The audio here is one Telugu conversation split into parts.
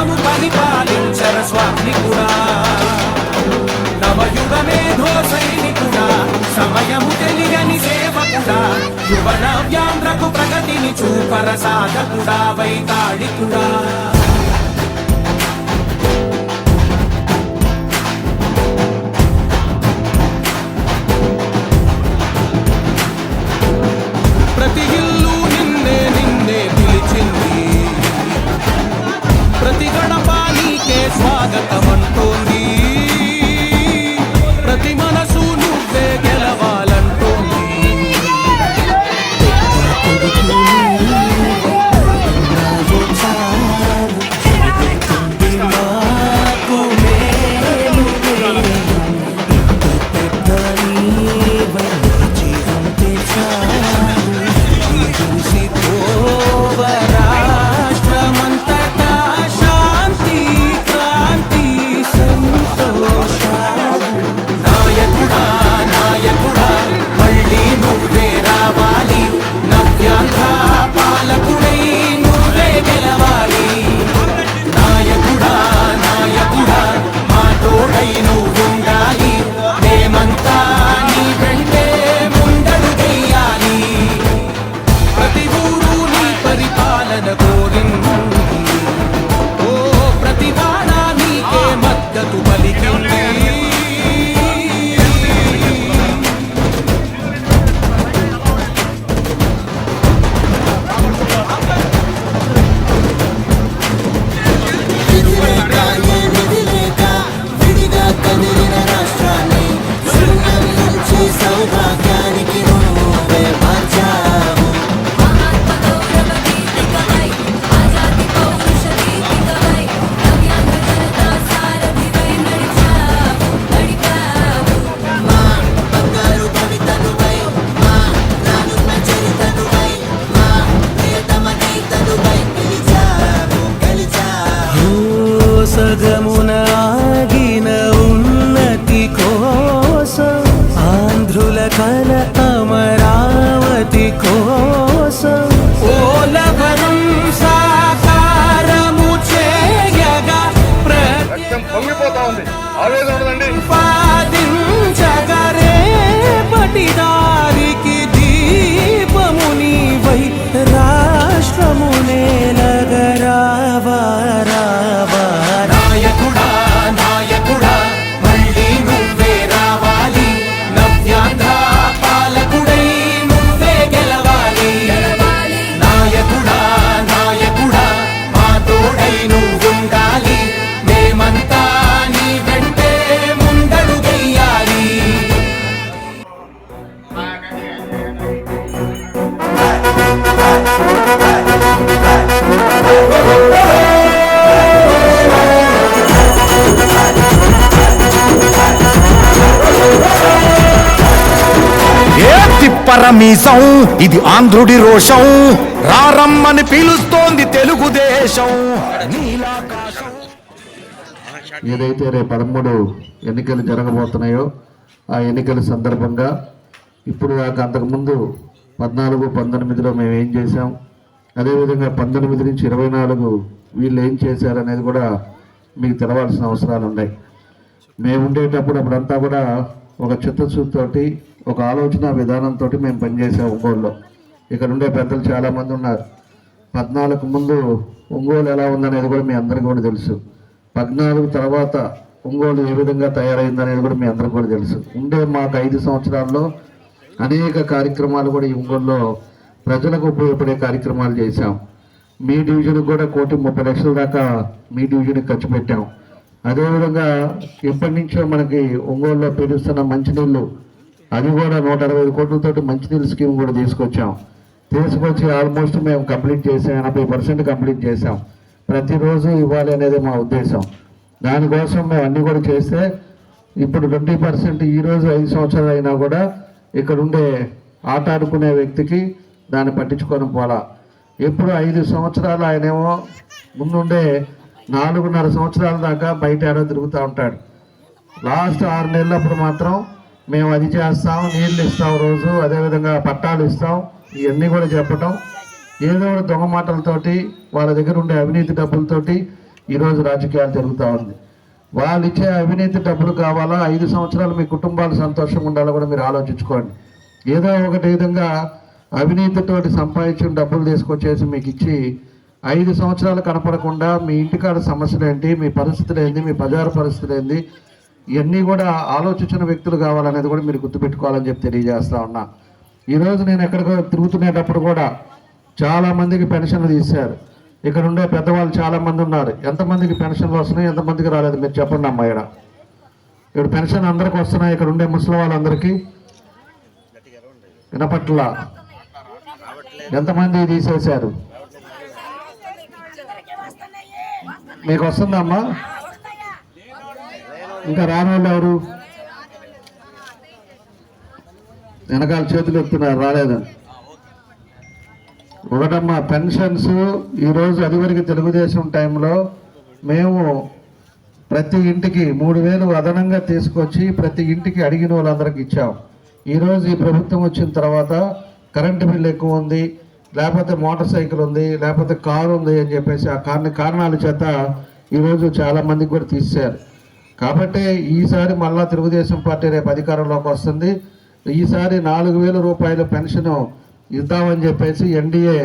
రాజ్యము పరిపాలించర స్వామికుడా నవయుగ మేధో సైనికుడా సమయము తెలియని సేవకుడా యువన వ్యాంధ్రకు ప్రగతిని చూపర సాధకుడా వైతాళికుడా ప్రతి ఇల్లు నిన్నే నిన్నే పిలిచింది ప్రతి గడప నీకే స్వాగతమంటోంది ప్రతి మనసు నువ్వే గెలవాలంటోంది సగమున ఆగిన ఉన్నతి కోసం ఆంధ్రుల కల అమరావతి కోసం ఓలవరం సాకారము చేయగా పొంగిపోతా ఉంది పాదించగరే పటిదారికి దీపము నీవై రాష్ట్రమునే నగరావా పరమీసం ఇది ఆంధ్రుడి రోషం రారమ్మని పిలుస్తోంది తెలుగుదేశం. ఏదైతే రేపు 13 ఎన్నికలు జరగబోతున్నాయో ఆ ఎన్నికల సందర్భంగా ఇప్పుడు దాకా అంతకుముందు 14, 19లో మేము ఏం చేసాం, అదేవిధంగా 19 నుంచి 24 వీళ్ళు ఏం చేశారనేది కూడా మీకు తెలవాల్సిన అవసరాలు ఉన్నాయి. మేము ఉండేటప్పుడు అప్పుడంతా కూడా ఒక చిత్తశుద్ధితోటి ఒక ఆలోచన విధానంతో మేము పనిచేసాం ఒంగోలులో. ఇక్కడ ఉండే పెద్దలు చాలామంది ఉన్నారు. 14కు ముందు ఒంగోలు ఎలా ఉందనేది కూడా మీ అందరికీ కూడా తెలుసు. 14 తర్వాత ఒంగోలు ఏ విధంగా తయారైందనేది కూడా మీ అందరికీ కూడా తెలుసు. మాకు 5 సంవత్సరాల్లో అనేక కార్యక్రమాలు కూడా ఈ ఒంగోలులో ప్రజలకు ఉపయోగపడే కార్యక్రమాలు చేశాం. మీ డివిజన్కి కూడా 1,30,00,000 దాకా మీ డివిజన్కి ఖర్చు పెట్టాం. అదేవిధంగా ఎప్పటి నుంచో మనకి ఒంగోలులో పెరుగుతున్న మంచినీళ్ళు, అది కూడా 160 కోట్లతోటి మంచినీళ్ళు స్కీమ్ కూడా తీసుకొచ్చి ఆల్మోస్ట్ మేము కంప్లీట్ చేసాం. 80% కంప్లీట్ చేసాం. ప్రతిరోజు ఇవ్వాలి అనేది మా ఉద్దేశం. దానికోసం మేము అన్నీ కూడా చేస్తే ఇప్పుడు 20% ఈరోజు 5 సంవత్సరాలు అయినా కూడా ఇక్కడ ఉండే ఆట ఆడుకునే వ్యక్తికి దాన్ని పట్టించుకొని పోలా. ఎప్పుడు 5 సంవత్సరాలు ఆయనేమో ముందుండే 4.5 సంవత్సరాల దాకా బయట ఏడో తిరుగుతూ ఉంటాడు. లాస్ట్ 6 నెలలప్పుడు మాత్రం మేము అది చేస్తాం, నీళ్ళు ఇస్తాం రోజు, అదేవిధంగా పట్టాలు ఇస్తాం, ఇవన్నీ కూడా చెప్పటం, ఏదో దొంగ మాటలతోటి వాళ్ళ దగ్గర ఉండే అవినీతి డబ్బులతోటి ఈరోజు రాజకీయాలు జరుగుతూ ఉంది. వాళ్ళు ఇచ్చే అవినీతి డబ్బులు కావాలా, 5 సంవత్సరాలు మీ కుటుంబాలు సంతోషంగా ఉండాలో కూడా మీరు ఆలోచించుకోండి. ఏదో ఒకటి విధంగా అవినీతితోటి సంపాదించిన డబ్బులు తీసుకొచ్చేసి మీకు ఇచ్చి 5 సంవత్సరాలు కనపడకుండా మీ ఇంటికాడ సమస్యలు ఏంటి, మీ పరిస్థితులు ఏంటి, మీ బజారు పరిస్థితులు ఏంటి, ఇవన్నీ కూడా ఆలోచించిన వ్యక్తులు కావాలనేది కూడా మీరు గుర్తుపెట్టుకోవాలని చెప్పి తెలియజేస్తా ఉన్నా. ఈరోజు నేను ఎక్కడికో తిరుగుతునేటప్పుడు కూడా చాలామందికి పెన్షన్లు తీశారు. ఇక్కడ ఉండే పెద్దవాళ్ళు చాలామంది ఉన్నారు. ఎంతమందికి పెన్షన్లు వస్తున్నాయి, ఎంతమందికి రాలేదు మీరు చెప్పండి అమ్మా. ఇక్కడ పెన్షన్ అందరికి వస్తున్నాయి. ఇక్కడ ఉండే ముసలి వాళ్ళందరికీ వినపట్ల ఎంతమంది తీసేశారు? మీకు వస్తుందమ్మా? ఇంకా రాని వాళ్ళు ఎవరు? వెనకాల చేతులు ఎత్తున్నారు, రాలేదని. ఒకటమ్మా, పెన్షన్స్ ఈరోజు అదివరకు తెలుగుదేశం టైంలో మేము ప్రతి ఇంటికి 3,000 అదనంగా తీసుకొచ్చి ప్రతి ఇంటికి అడిగిన వాళ్ళందరికీ ఇచ్చాం. ఈరోజు ఈ ప్రభుత్వం వచ్చిన తర్వాత కరెంటు బిల్లు ఎక్కువ ఉంది, లేకపోతే మోటార్ సైకిల్ ఉంది, లేకపోతే కారు ఉంది అని చెప్పేసి ఆ కారణాల చేత ఈరోజు చాలామందికి కూడా తీశారు. కాబట్టి ఈసారి మళ్ళా తెలుగుదేశం పార్టీ రేపు అధికారంలోకి వస్తుంది. ఈసారి 4,000 రూపాయల పెన్షన్ ఇద్దామని చెప్పేసి ఎన్డీఏ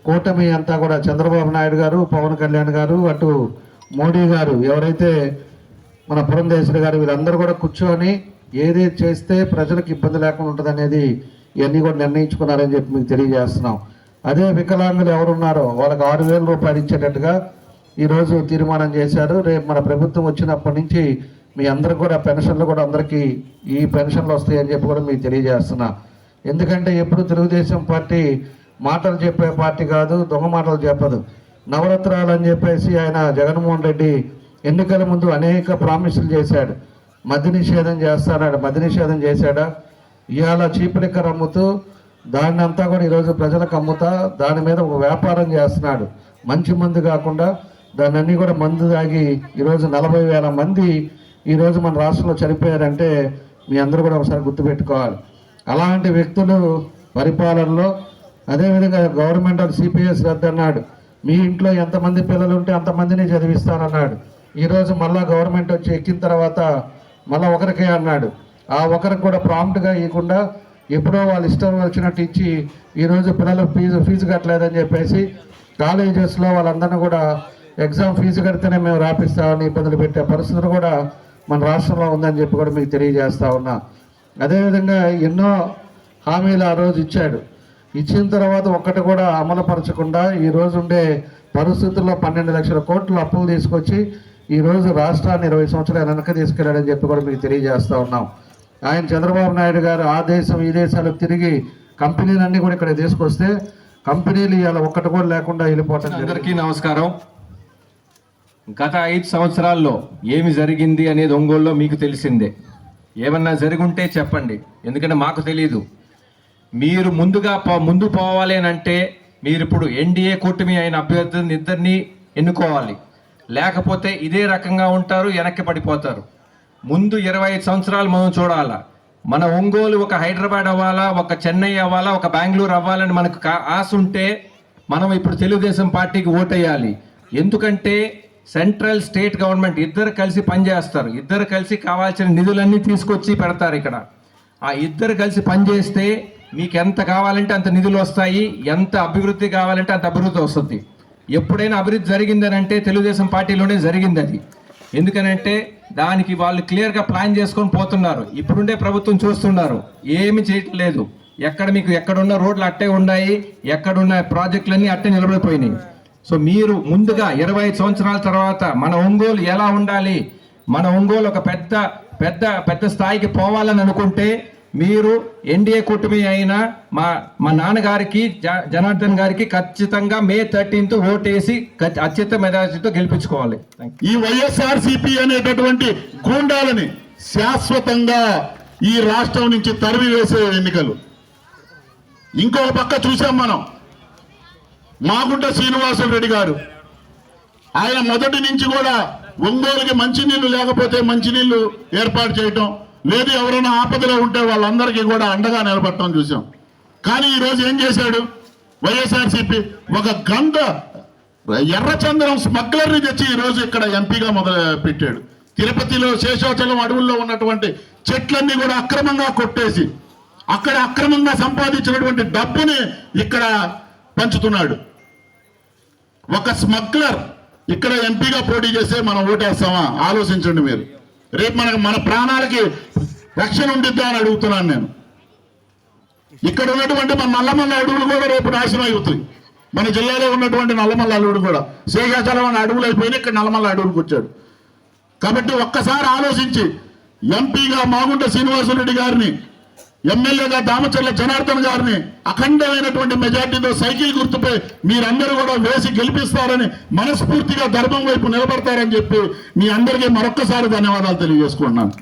కూటమి అంతా కూడా చంద్రబాబు నాయుడు గారు, పవన్ కళ్యాణ్ గారు, అటు మోడీ గారు, ఎవరైతే మన పురంధేశ్వరి గారు, వీళ్ళందరూ కూడా కూర్చొని ఏదైతే చేస్తే ప్రజలకు ఇబ్బంది లేకుండా ఉంటుంది అనేది ఇవన్నీ కూడా నిర్ణయించుకున్నారని చెప్పి మీకు తెలియజేస్తున్నాం. అదే వికలాంగులు ఎవరున్నారో వాళ్ళకి 6,000 రూపాయలు ఇచ్చేటట్టుగా ఈరోజు తీర్మానం చేశారు. రేపు మన ప్రభుత్వం వచ్చినప్పటి నుంచి మీ అందరికి కూడా పెన్షన్లు కూడా అందరికీ ఈ పెన్షన్లు వస్తాయని చెప్పి కూడా మీకు తెలియజేస్తున్నా. ఎందుకంటే ఎప్పుడు తెలుగుదేశం పార్టీ మాటలు చెప్పే పార్టీ కాదు, దొంగ మాటలు చెప్పదు. నవరత్నాలు అని చెప్పేసి ఆయన జగన్మోహన్ రెడ్డి ఎన్నికల ముందు అనేక ప్రామిసులు చేశాడు. మద్య నిషేధం చేస్తాడు, మద్య నిషేధం చేశాడా? ఇవాళ చీప్ లిక్కర్ అమ్ముతూ దాన్ని అంతా కూడా ఈరోజు ప్రజలకు అమ్ముతా దాని మీద ఒక వ్యాపారం చేస్తున్నాడు. మంచి మందు కాకుండా దాన్ని అన్నీ కూడా మందు తాగి ఈరోజు 40,000 మంది ఈరోజు మన రాష్ట్రంలో చనిపోయారంటే మీ అందరూ కూడా ఒకసారి గుర్తుపెట్టుకోవాలి. అలాంటి వ్యక్తులు పరిపాలనలో, అదేవిధంగా గవర్నమెంట్ సిపిఎస్ రద్దు అన్నాడు. మీ ఇంట్లో ఎంతమంది పిల్లలు ఉంటే అంతమందిని చదివిస్తానన్నాడు. ఈరోజు మళ్ళా గవర్నమెంట్ వచ్చి ఎక్కిన తర్వాత మళ్ళీ ఒకరికే అన్నాడు. ఆ ఒకరికి కూడా ప్రాంప్ట్గా ఇవ్వకుండా ఎప్పుడో వాళ్ళు ఇష్టం వచ్చినట్టు ఇచ్చి ఈరోజు పిల్లలు ఫీజు కట్టలేదని చెప్పేసి కాలేజెస్లో వాళ్ళందరినీ కూడా ఎగ్జామ్ ఫీజు కడితేనే మేము రాపిస్తామని ఇబ్బందులు పెట్టే పరిస్థితులు కూడా మన రాష్ట్రంలో ఉందని చెప్పి కూడా మీకు తెలియజేస్తా ఉన్నా. అదేవిధంగా ఎన్నో హామీలు ఆ రోజు ఇచ్చాడు. ఇచ్చిన తర్వాత ఒక్కటి కూడా అమలుపరచకుండా ఈరోజు ఉండే పరిస్థితుల్లో 12 లక్షల కోట్లు అప్పులు తీసుకొచ్చి ఈరోజు రాష్ట్రాన్ని 20 సంవత్సరాలు వెనక తీసుకెళ్ళాడని చెప్పి కూడా మీకు తెలియజేస్తూ ఉన్నాం. ఆయన చంద్రబాబు నాయుడు గారు ఆ దేశం ఈ దేశాలకు తిరిగి కంపెనీలన్నీ కూడా ఇక్కడ తీసుకొస్తే కంపెనీలు ఇవాళ ఒక్కటి కూడా లేకుండా వెళ్ళిపోవటం. అందరికీ నమస్కారం. గత 5 సంవత్సరాల్లో ఏమి జరిగింది అనేది ఒంగోలులో మీకు తెలిసిందే. ఏమన్నా జరుగుంటే చెప్పండి, ఎందుకంటే మాకు తెలియదు. మీరు ముందు పోవాలి అని అంటే మీరు ఇప్పుడు ఎన్డీఏ కూటమి అయిన అభ్యర్థులను ఇద్దరిని ఎన్నుకోవాలి. లేకపోతే ఇదే రకంగా ఉంటారు, వెనక్కి పడిపోతారు. ముందు 25 సంవత్సరాలు మనం చూడాలా. మన ఒంగోలు ఒక హైదరాబాద్ అవ్వాలా, ఒక చెన్నై అవ్వాలా, ఒక బెంగళూరు అవ్వాలని మనకు ఆశ ఉంటే మనం ఇప్పుడు తెలుగుదేశం పార్టీకి ఓటేయాలి. ఎందుకంటే సెంట్రల్ స్టేట్ గవర్నమెంట్ ఇద్దరు కలిసి పనిచేస్తారు. ఇద్దరు కలిసి కావాల్సిన నిధులన్నీ తీసుకొచ్చి పెడతారు ఇక్కడ. ఆ ఇద్దరు కలిసి పనిచేస్తే మీకు ఎంత కావాలంటే అంత నిధులు వస్తాయి, ఎంత అభివృద్ధి కావాలంటే అంత అభివృద్ధి వస్తుంది. ఎప్పుడైనా అభివృద్ధి జరిగిందని అంటే తెలుగుదేశం పార్టీలోనే జరిగింది అది. ఎందుకనంటే దానికి వాళ్ళు క్లియర్గా ప్లాన్ చేసుకొని పోతున్నారు. ఇప్పుడుండే ప్రభుత్వం చూస్తున్నారు, ఏమి చేయట్లేదు. ఎక్కడున్న రోడ్లు అట్టే ఉన్నాయి, ఎక్కడున్న ప్రాజెక్టులన్నీ అట్టే నిలబడిపోయినాయి. సో మీరు ముందుగా 25 సంవత్సరాల తర్వాత మన ఒంగోలు ఎలా ఉండాలి, మన ఒంగోలు ఒక పెద్ద స్థాయికి పోవాలని అనుకుంటే మీరు ఎన్డీఏ కూటమి అయిన మా నాన్నగారికి జనార్దన్ గారికి ఖచ్చితంగా May 13th ఓటేసి అత్యంత మెజారిటీతో గెలిపించుకోవాలి. ఈ వైఎస్ఆర్సీపీ అనేటటువంటి గూండాలని శాశ్వతంగా ఈ రాష్ట్రం నుంచి తరిమి వేసే ఎన్నికలు. ఇంకొక పక్క చూసాం మనం, మాగుంట శ్రీనివాసులు రెడ్డి గారు, ఆయన మొదటి నుంచి కూడా ఒంగోలుకి మంచినీళ్లు లేకపోతే మంచినీళ్లు ఏర్పాటు చేయటం, లేదు ఎవరైనా ఆపదలో ఉంటే వాళ్ళందరికీ కూడా అండగా నిలబడటం చూసాం. కానీ ఈరోజు ఏం చేశాడు వైఎస్ఆర్సీపీ? ఒక గంట ఎర్రచందనం స్మగ్లర్ని తెచ్చి ఈరోజు ఇక్కడ ఎంపీగా మొదలు పెట్టాడు. తిరుపతిలో శేషాచలం అడవుల్లో ఉన్నటువంటి చెట్లన్నీ కూడా అక్రమంగా కొట్టేసి అక్కడ అక్రమంగా సంపాదించినటువంటి డబ్బుని ఇక్కడ పంచుతున్నాడు. ఒక స్మగ్లర్ ఇక్కడ ఎంపీగా పోటీ చేస్తే మనం ఓటేస్తామా? ఆలోచించండి మీరు. రేపు మన ప్రాణాలకి రక్షణ ఉండిద్దా అని అడుగుతున్నాను నేను. ఇక్కడ ఉన్నటువంటి మన నల్లమల్ల అడవులు కూడా రేపు నాశనం అవుతాయి. మన జిల్లాలో ఉన్నటువంటి నల్లమల్ల అడవులు కూడా శేషాచలం అనే అడవులు అయిపోయినా ఇక్కడ నల్లమల్ల అడవులకు వచ్చాడు. కాబట్టి ఒక్కసారి ఆలోచించి ఎంపీగా మాగుంట శ్రీనివాసరెడ్డి గారిని, ఎమ్మెల్యేగా దామచర్ల జనార్దన్ గారిని అఖండమైనటువంటి మెజార్టీతో సైకిల్ గుర్తుపై మీరందరూ కూడా వేసి గెలిపిస్తారని, మనస్ఫూర్తిగా ధర్మం వైపు నిలబడతారని చెప్పి మీ అందరికీ మరొక్కసారి ధన్యవాదాలు తెలియజేసుకుంటున్నాను.